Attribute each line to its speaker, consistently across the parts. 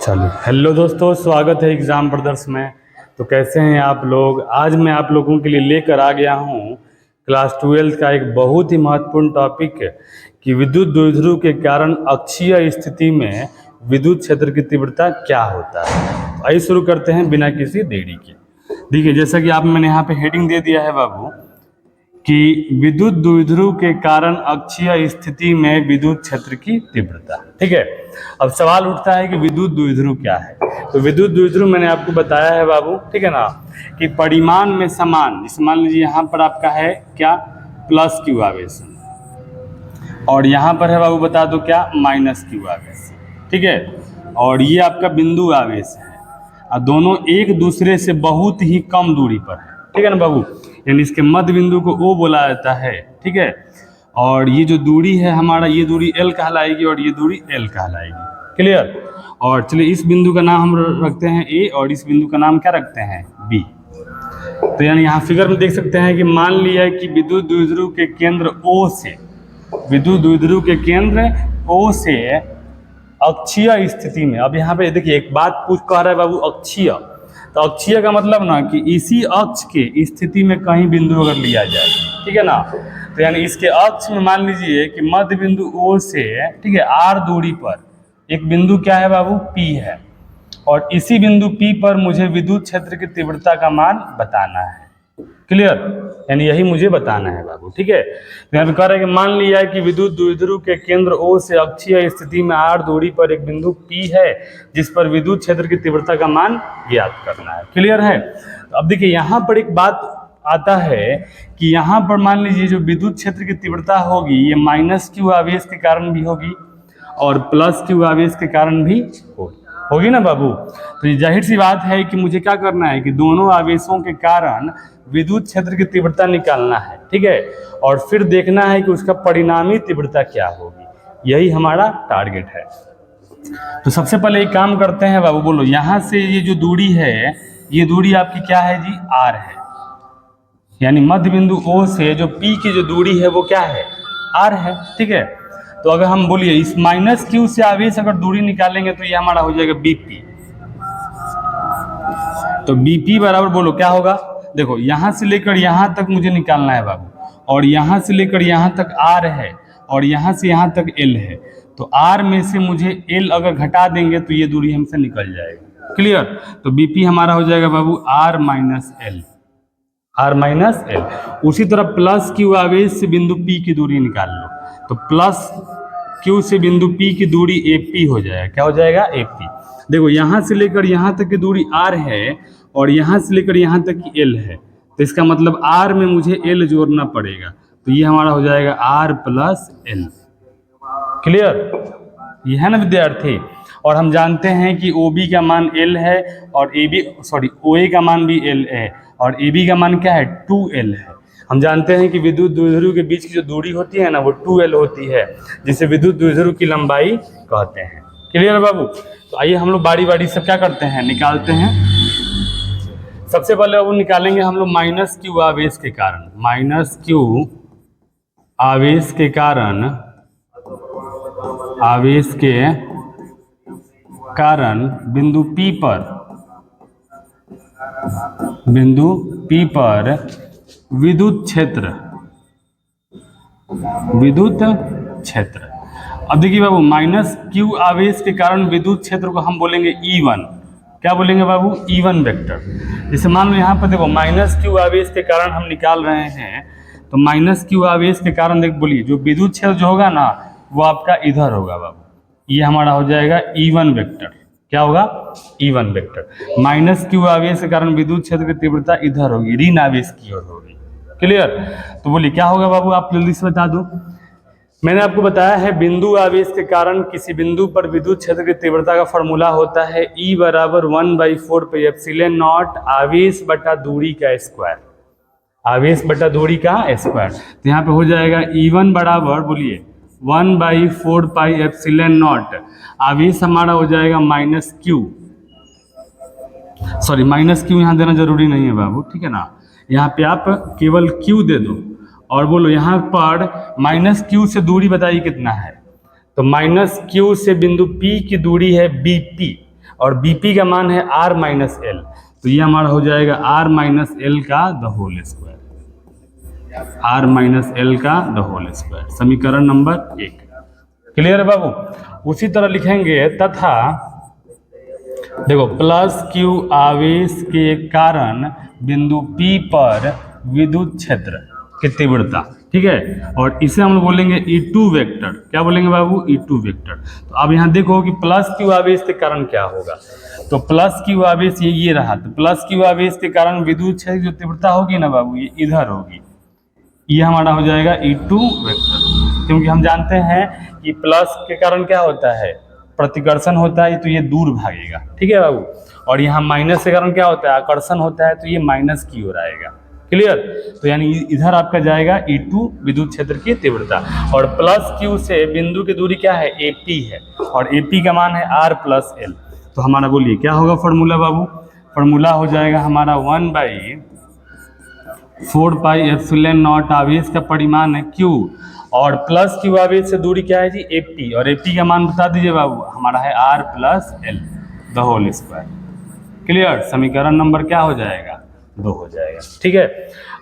Speaker 1: चलिए, हेलो दोस्तों, स्वागत है एग्ज़ाम ब्रदर्स में। तो कैसे हैं आप लोग? आज मैं आप लोगों के लिए लेकर आ गया हूं क्लास 12 का एक बहुत ही महत्वपूर्ण टॉपिक कि विद्युत द्विध्रुव के कारण अक्षीय स्थिति में विद्युत क्षेत्र की तीव्रता क्या होता है। आइए शुरू करते हैं बिना किसी देरी के। देखिए, जैसा कि आप मैंने यहाँ पे हेडिंग दे दिया है बाबू कि विद्युत द्विध्रुव के कारण अक्षीय स्थिति में विद्युत क्षेत्र की तीव्रता। ठीक है, अब सवाल उठता है कि विद्युत द्विध्रुव क्या है। तो विद्युत द्विध्रुव मैंने आपको बताया है बाबू, ठीक है ना, कि परिमाण में समान, जैसे मान लीजिए यहाँ पर आपका है क्या, प्लस क्यू आवेश, और यहाँ पर है बाबू बता दो क्या, माइनस क्यू आवेश। ठीक है, और ये आपका बिंदु आवेश है और दोनों एक दूसरे से बहुत ही कम दूरी पर है। ठीक है ना बाबू, यानी इसके मध्य बिंदु को O बोला जाता है। ठीक है, और ये जो दूरी है हमारा, ये दूरी L कहलाएगी और ये दूरी L कहलाएगी। क्लियर? और चलिए, इस बिंदु का नाम हम रखते हैं A और इस बिंदु का नाम क्या रखते हैं, B। तो यानी यहाँ फिगर में देख सकते हैं कि मान लिया कि विद्युत द्विध्रुव के केंद्र O से, विद्युत द्विध्रुव के केंद्र O से अक्षीय स्थिति में, अब यहाँ पे देखिए एक बात पूछ कह रहा है बाबू, अक्षीय। तो अक्षीय का मतलब ना कि इसी अक्ष के स्थिति में कहीं बिंदु अगर लिया जाए, ठीक है ना, तो यानी इसके अक्ष में मान लीजिए कि मध्य बिंदु O से, ठीक है, R दूरी पर एक बिंदु क्या है बाबू, P है, और इसी बिंदु P पर मुझे विद्युत क्षेत्र की तीव्रता का मान बताना है। क्लियर? यानी यही मुझे बताना है बाबू। ठीक है, तो यहाँ पे कह रहे हैं कि मान लिया है कि विद्युत द्विध्रुव के केंद्र O से अक्षीय स्थिति में R दूरी पर एक बिंदु P है जिस पर विद्युत क्षेत्र की तीव्रता का मान ज्ञात करना है। क्लियर है? तो अब देखिए यहाँ पर एक बात आता है कि यहाँ पर मान लीजिए जो विद्युत क्षेत्र की तीव्रता होगी ये माइनस क्यू आवेश के कारण भी होगी और प्लस क्यू आवेश के कारण भी होगी ना बाबू। तो ये जाहिर सी बात है कि मुझे क्या करना है कि दोनों आवेशों के कारण विद्युत क्षेत्र की तीव्रता निकालना है। ठीक है, और फिर देखना है कि उसका परिणामी तीव्रता क्या होगी, यही हमारा टारगेट है। तो सबसे पहले एक काम करते हैं बाबू, बोलो यहाँ से ये जो दूरी है, ये दूरी आपकी क्या है जी, R है, यानी मध्य बिंदु O से जो P की जो दूरी है वो क्या है, R है। ठीक है, तो अगर हम बोलिए इस माइनस क्यू से आवेश अगर दूरी निकालेंगे तो ये हमारा हो जाएगा BP। तो BP बराबर बोलो क्या होगा, देखो यहाँ से लेकर यहाँ तक मुझे निकालना है बाबू, और यहाँ से लेकर यहाँ तक R है और यहाँ से यहाँ तक L है। तो R में से मुझे L अगर घटा देंगे तो ये दूरी हमसे निकल जाएगी। क्लियर? तो BP हमारा हो जाएगा बाबू R minus L, R minus L। उसी तरह प्लस क्यू आवेश से बिंदु P की दूरी निकाल लो, तो प्लस क्यू से बिंदु P की दूरी AP हो जाएगा। क्या हो जाएगा, AP। देखो यहाँ से लेकर यहाँ तक की दूरी R है और यहाँ से लेकर यहाँ तक की L है, तो इसका मतलब R में मुझे L जोड़ना पड़ेगा, तो ये हमारा हो जाएगा R प्लस L। क्लियर? ये है ना विद्यार्थी। और हम जानते हैं कि OB का मान L है और OA का मान भी L है और AB का मान क्या है, 2L है। हम जानते हैं कि विद्युत द्विध्रुव के बीच की जो दूरी होती है ना वो 2L होती है, जिसे विद्युत द्विध्रुव की लंबाई कहते हैं। क्लियर बाबू? तो आइए हम लोग बारी बारी सब क्या करते हैं, निकालते हैं। सबसे पहले वो निकालेंगे हम लोग माइनस क्यू आवेश के कारण, माइनस क्यू आवेश के कारण, आवेश के कारण बिंदु P पर विद्युत क्षेत्र, अब देखिए बाबू, माइनस क्यू आवेश के कारण विद्युत क्षेत्र को हम बोलेंगे E1। क्या बोलेंगे बाबू, E1 वेक्टर। जैसे मान लो यहाँ पर देखो माइनस क्यू आवेश के कारण हम निकाल रहे हैं, तो माइनस क्यू आवेश के कारण देख बोलिए जो विद्युत क्षेत्र जो होगा ना वो आपका इधर होगा बाबू, ये हमारा हो जाएगा E1 वेक्टर। क्या होगा, E1 वेक्टर। माइनस क्यू आवेश के कारण विद्युत क्षेत्र की तीव्रता इधर होगी, ऋण आवेश की ओर होगी। क्लियर? तो बोलिए क्या होगा बाबू, आप जल्दी से बता दो। मैंने आपको बताया है बिंदु आवेश के कारण किसी बिंदु पर विद्युत क्षेत्र की तीव्रता का फॉर्मूला होता है E बराबर 1/4 पाई एप्सिलॉन नॉट आवेश बटा दूरी का स्क्वायर, आवेश बटा दूरी का स्क्वायर। तो यहाँ पे हो जाएगा E1 बराबर बोलिए 1/4 पाई एप्सिलॉन नॉट, आवेश हमारा हो जाएगा minus Q, sorry minus Q यहाँ देना जरूरी नहीं है बाबू, ठीक है ना, यहाँ पे आप केवल Q दे दो और बोलो यहाँ पर माइनस क्यू से दूरी बताइए कितना है, तो माइनस क्यू से बिंदु P की दूरी है BP और बीपी का मान है आर माइनस एल, तो ये हमारा हो जाएगा आर माइनस एल का the whole square, R minus L का द होल स्क्वायर, समीकरण नंबर 1। क्लियर है बाबू। उसी तरह लिखेंगे तथा देखो प्लस क्यू आवेश के कारण बिंदु P पर विद्युत क्षेत्र की तीव्रता, ठीक है, और इसे हम लोग बोलेंगे E2 वेक्टर। क्या बोलेंगे बाबू? E2 vector. तो अब यहाँ देखो कि प्लस क्यू आवेश के कारण क्या होगा, तो प्लस क्यू आवेश ये रहा, तो प्लस क्यू आवेश के कारण विद्युत क्षेत्र की जो तीव्रता होगी ना बाबू, ये इधर होगी, ये हमारा हो जाएगा E2 वेक्टर, क्योंकि हम जानते हैं कि प्लस के कारण क्या होता है, प्रतिकर्षण होता है, तो ये दूर भागेगा, ठीक है बाबू, और यहाँ माइनस के कारण क्या होता है, आकर्षण होता है, तो ये माइनस की ओर आएगा। क्लियर? तो यानी इधर आपका जाएगा E2 विद्युत क्षेत्र की तीव्रता, और प्लस क्यू से बिंदु की दूरी क्या है, AP है, और AP का मान है R प्लस L। तो हमारा बोलिए क्या होगा फॉर्मूला बाबू? फॉर्मूला हो जाएगा हमारा 1/4 पाई एप्सिलॉन नॉट आवेश का परिमाण है Q, और प्लस क्यू आवेश से दूरी क्या है जी, AP, और AP का मान बता दीजिए बाबू, हमारा है R plus L the whole square. Clear? समीकरण नंबर क्या हो जाएगा, 2 हो जाएगा। ठीक है,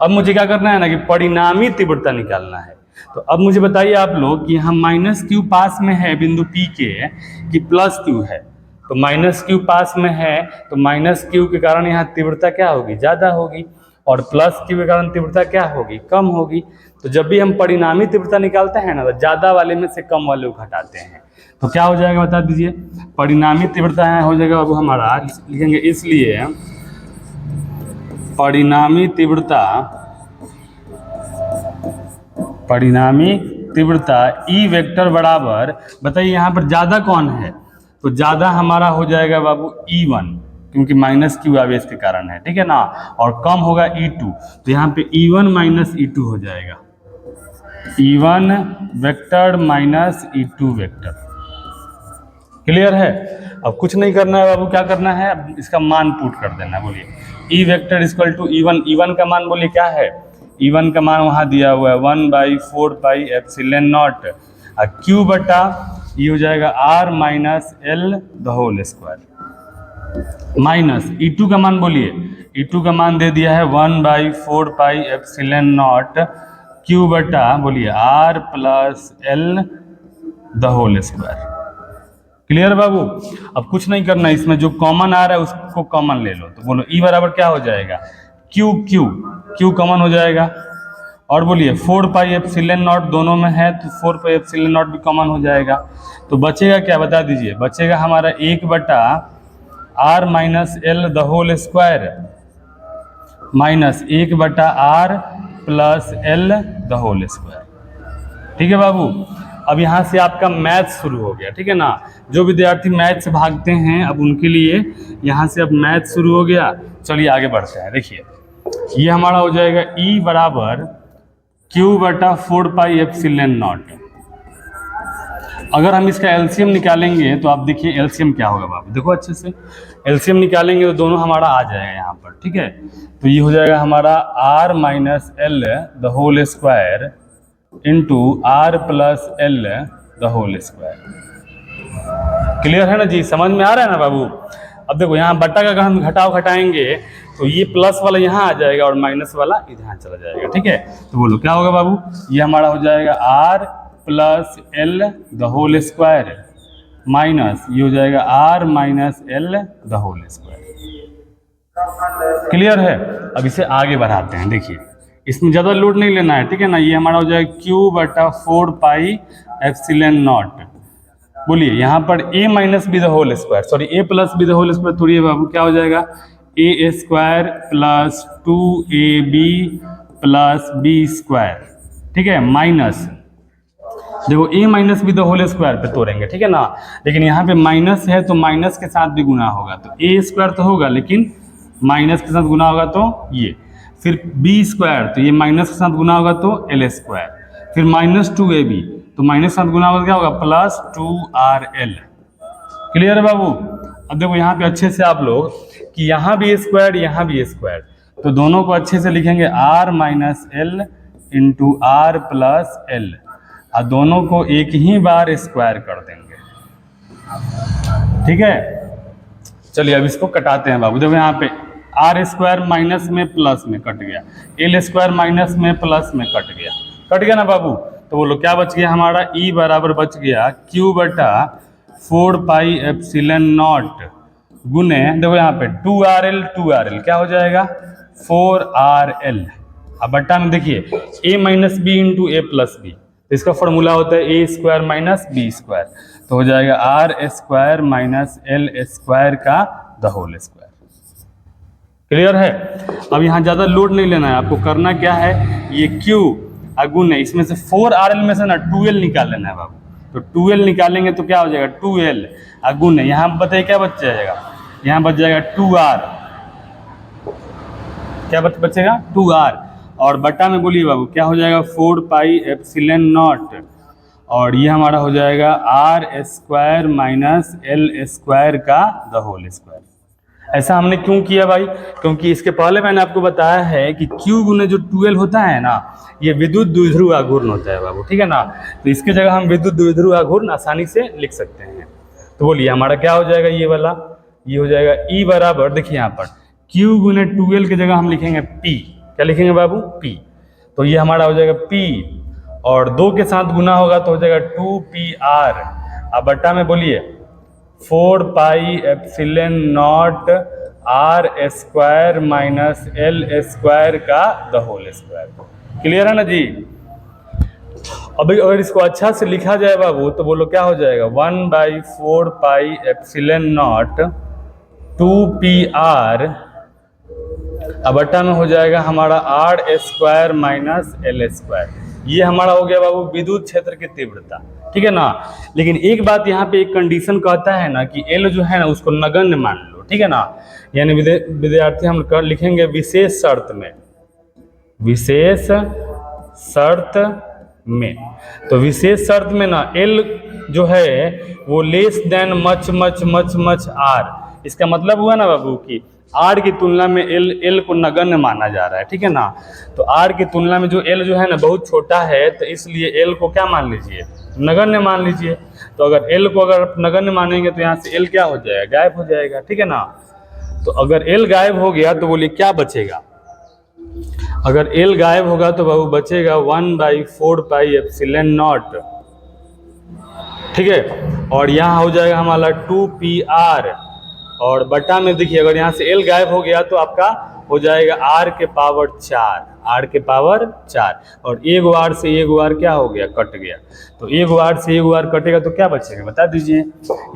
Speaker 1: अब मुझे क्या करना है ना कि परिणामी तीव्रता निकालना है। तो अब मुझे बताइए आप लोग कि यहाँ माइनस क्यू पास में है बिंदु P के कि प्लस क्यू है, तो माइनस क्यू पास में है, तो माइनस क्यू के कारण यहाँ तीव्रता क्या होगी, ज़्यादा होगी, और प्लस क्यू के कारण तीव्रता क्या होगी, कम होगी। तो जब भी हम परिणामी तीव्रता निकालते हैं ना, तो ज़्यादा वाले में से कम वाले को घटाते हैं, तो क्या हो जाएगा बता दीजिए, परिणामी तीव्रता यहाँ हो जाएगा अब हमारा, लिखेंगे इसलिए परिणामी तीव्रता ई वेक्टर बराबर, बताइए यहाँ पर ज़्यादा कौन है, तो ज़्यादा हमारा हो जाएगा बाबू E1, क्योंकि माइनस क्यू आवेश के कारण है, ठीक है ना, और कम होगा E2, तो यहाँ पे E1 माइनस E2 हो जाएगा, E1 vector minus E2 vector. Clear है? अब कुछ नहीं करना है बाबू, क्या करना है, अब इसका मान पुट कर देना है। बोलिए E vector equal to E1, E1 का मान बोलिए क्या है, E1 का मान वहाँ दिया हुआ है 1/4 पाई एप्सिलॉन नॉट, और Q बटा ये हो जाएगा R minus L the whole square, minus E2 का मान बोलिए, E2 का मान दे दिया है 1/4 पाई एप्सिलॉन नॉट Q बटा बोलिए R plus L the whole square. Clear बाबू? अब कुछ नहीं करना, इसमें जो कॉमन आ रहा है उसको कॉमन ले लो, तो बोलो E बराबर क्या हो जाएगा, Q कॉमन हो जाएगा, और बोलिए 4 पाई एप्सिलॉन नॉट दोनों में है, तो 4 पाई एप्सिलॉन नॉट भी कॉमन हो जाएगा, तो बचेगा क्या बता दीजिए, बचेगा हमारा 1 बटा R minus L the whole square minus 1 बटा R plus L the whole square. ठीक है बाबू? अब यहाँ से आपका मैथ शुरू हो गया, ठीक है ना, जो विद्यार्थी मैथ से भागते हैं अब उनके लिए यहाँ से अब मैथ शुरू हो गया। चलिए आगे बढ़ते हैं। देखिए ये हमारा हो जाएगा E बराबर Q बटा 4 पाई एप्सिलॉन नॉट। अगर हम इसका एलसीएम निकालेंगे तो आप देखिए एलसीएम क्या होगा बाबू, देखो अच्छे से एलसीएम निकालेंगे तो दोनों हमारा आ जाएगा यहाँ पर, ठीक है, तो ये हो जाएगा हमारा R minus L the whole square into R plus L the whole square. Clear है ना जी, समझ में आ रहा है ना बाबू? अब देखो यहाँ बट्टा का अगर हम घटाएंगे तो ये प्लस वाला यहाँ आ जाएगा और माइनस वाला इधर चला जाएगा, ठीक है, तो बोलो क्या होगा बाबू, ये हमारा हो जाएगा R plus L the whole square minus ये हो जाएगा R minus L the whole square. Clear है? अब इसे आगे बढ़ाते हैं। देखिए इसमें ज़्यादा लोड नहीं लेना है, ठीक है ना, ये हमारा हो जाएगा Q बटा 4 पाई एप्सिलॉन नॉट। बोलिए यहाँ पर A minus B the whole square, sorry A plus B the whole square थोड़ी है बाबू, क्या हो जाएगा A square plus 2AB plus B square, ठीक है, माइनस देखो A minus B the whole square पे तोड़ेंगे, ठीक है ना, लेकिन यहाँ पे माइनस है तो माइनस के साथ भी गुना होगा, तो A स्क्वायर तो होगा लेकिन माइनस के साथ गुना होगा तो ये, फिर B स्क्वायर तो ये माइनस के साथ गुना होगा तो L स्क्वायर, फिर माइनस 2AB तो माइनस के साथ गुना होगा क्या होगा प्लस 2RL। क्लियर है बाबू? अब देखो यहाँ पे अच्छे से आप लोग कि यहाँ भी स्क्वायर यहाँ भी स्क्वायर, तो दोनों को अच्छे से लिखेंगे R minus L into R plus L, और दोनों को एक ही बार स्क्वायर कर देंगे, ठीक है। चलिए अब इसको कटाते हैं बाबू। देखो यहाँ पे आर स्क्वायर माइनस में प्लस में कट गया, एल स्क्वायर माइनस में प्लस में कट गया ना बाबू। तो बोलो क्या बच गया हमारा, ई बराबर बच गया क्यू बटा 4 पाई एप्सिलॉन नॉट गुने, देखो यहाँ पे 2RL क्या हो जाएगा 4RL। अब बट्टा में देखिए a minus B into A plus B, इसका फॉर्मूला होता है A square minus B square, तो हो जाएगा R square minus L square का द होल स्क्वायर। क्लियर है। अब यहाँ ज़्यादा लोड नहीं लेना है आपको, करना क्या है, ये Q अगुन है, इसमें से 4RL में से ना 2L निकाल लेना है बाबू। तो 2L निकालेंगे तो क्या हो जाएगा 2L अगुन है, यहाँ बताइए क्या बच जाएगा, यहाँ बच जाएगा 2R, क्या बचेगा 2R, और बटा में बोलिए बाबू क्या हो जाएगा 4 पाई एप्सिलॉन नॉट, और ये हमारा हो जाएगा R square minus L square का द होल स्क्वायर। ऐसा हमने क्यों किया भाई, क्योंकि इसके पहले मैंने आपको बताया है कि Q गुने जो 2L होता है ना, ये विद्युत द्विध्रुव आघूर्ण होता है बाबू, ठीक है ना। तो इसकी जगह हम विद्युत द्विध्रुव आघूर्ण आसानी से लिख सकते हैं। तो बोलिए हमारा क्या हो जाएगा, ये वाला ये हो जाएगा E बराबर, देखिए यहाँ पर Q गुने 2L की जगह हम लिखेंगे P, क्या लिखेंगे बाबू P, तो ये हमारा हो जाएगा P, और 2 के साथ गुना होगा तो हो जाएगा 2PR। अब बट्टा में बोलिए 4 pi epsilon not R square minus L square का द होल स्क्वायर। क्लियर है ना जी। अब अगर इसको अच्छा से लिखा जाए बाबू तो बोलो क्या हो जाएगा 1/4 पाई एप्सिलॉन नॉट 2PR, अब बट्टा में हो जाएगा हमारा R square minus L square. ये हमारा हो गया बाबू विद्युत क्षेत्र की तीव्रता, ठीक है ना। लेकिन एक बात यहाँ पे एक कंडीशन कहता है ना कि एल जो है ना उसको नगण्य मान लो, ठीक है ना। यानी विद्यार्थी हम लिखेंगे विशेष शर्त में, विशेष शर्त में, तो विशेष शर्त में ना एल जो है वो less than much much much much R. इसका मतलब हुआ ना बाबू कि आर की तुलना में एल को नगण्य माना जा रहा है, ठीक है ना। तो आर की तुलना में जो एल जो है ना बहुत छोटा है, तो इसलिए एल को क्या मान लीजिए नगण्य मान लीजिए। तो अगर एल को अगर आप नगण्य मानेंगे तो यहाँ से एल क्या हो जाएगा गायब हो जाएगा, ठीक है ना। तो अगर एल गायब हो गया तो बोलिए क्या बचेगा, अगर एल गायब होगा तो बाबू बचेगा 1/4 पाई एप्सिलॉन नॉट, ठीक है। और यहाँ हो जाएगा हमारा 2PR, और बटा में देखिए अगर यहाँ से एल गायब हो गया तो आपका हो जाएगा r के पावर 4, r के पावर 4, और एक आर से एक आर क्या हो गया कट गया। तो एक आर से एक आर कटेगा तो क्या बचेगा बता दीजिए।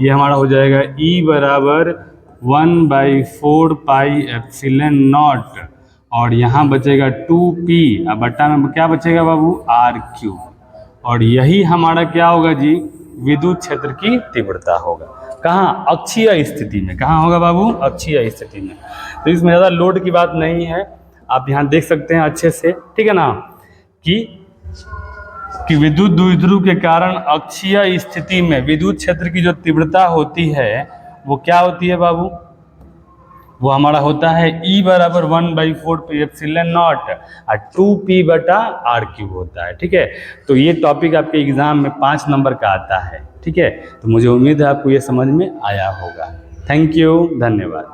Speaker 1: ये हमारा हो जाएगा E बराबर 1/4 पाई एप्सिलॉन नॉट, और यहाँ बचेगा 2P, अब बट्टा में क्या बचेगा बाबू R3, और यही हमारा क्या होगा जी विद्युत क्षेत्र की तीव्रता होगा। कहाँ अक्षीय स्थिति में, कहाँ होगा बाबू अक्षीय स्थिति में। तो इसमें ज़्यादा लोड की बात नहीं है, आप यहाँ देख सकते हैं अच्छे से, ठीक है ना, कि विद्युत द्विध्रुव के कारण अक्षीय स्थिति में विद्युत क्षेत्र की जो तीव्रता होती है वो क्या होती है बाबू, वो हमारा होता है E बराबर 1/4 एप्सिलॉन नॉट और 2P बटा R³ होता है, ठीक है। तो ये टॉपिक आपके एग्जाम में 5 नंबर का आता है, ठीक है। तो मुझे उम्मीद है आपको ये समझ में आया होगा। थैंक यू, धन्यवाद।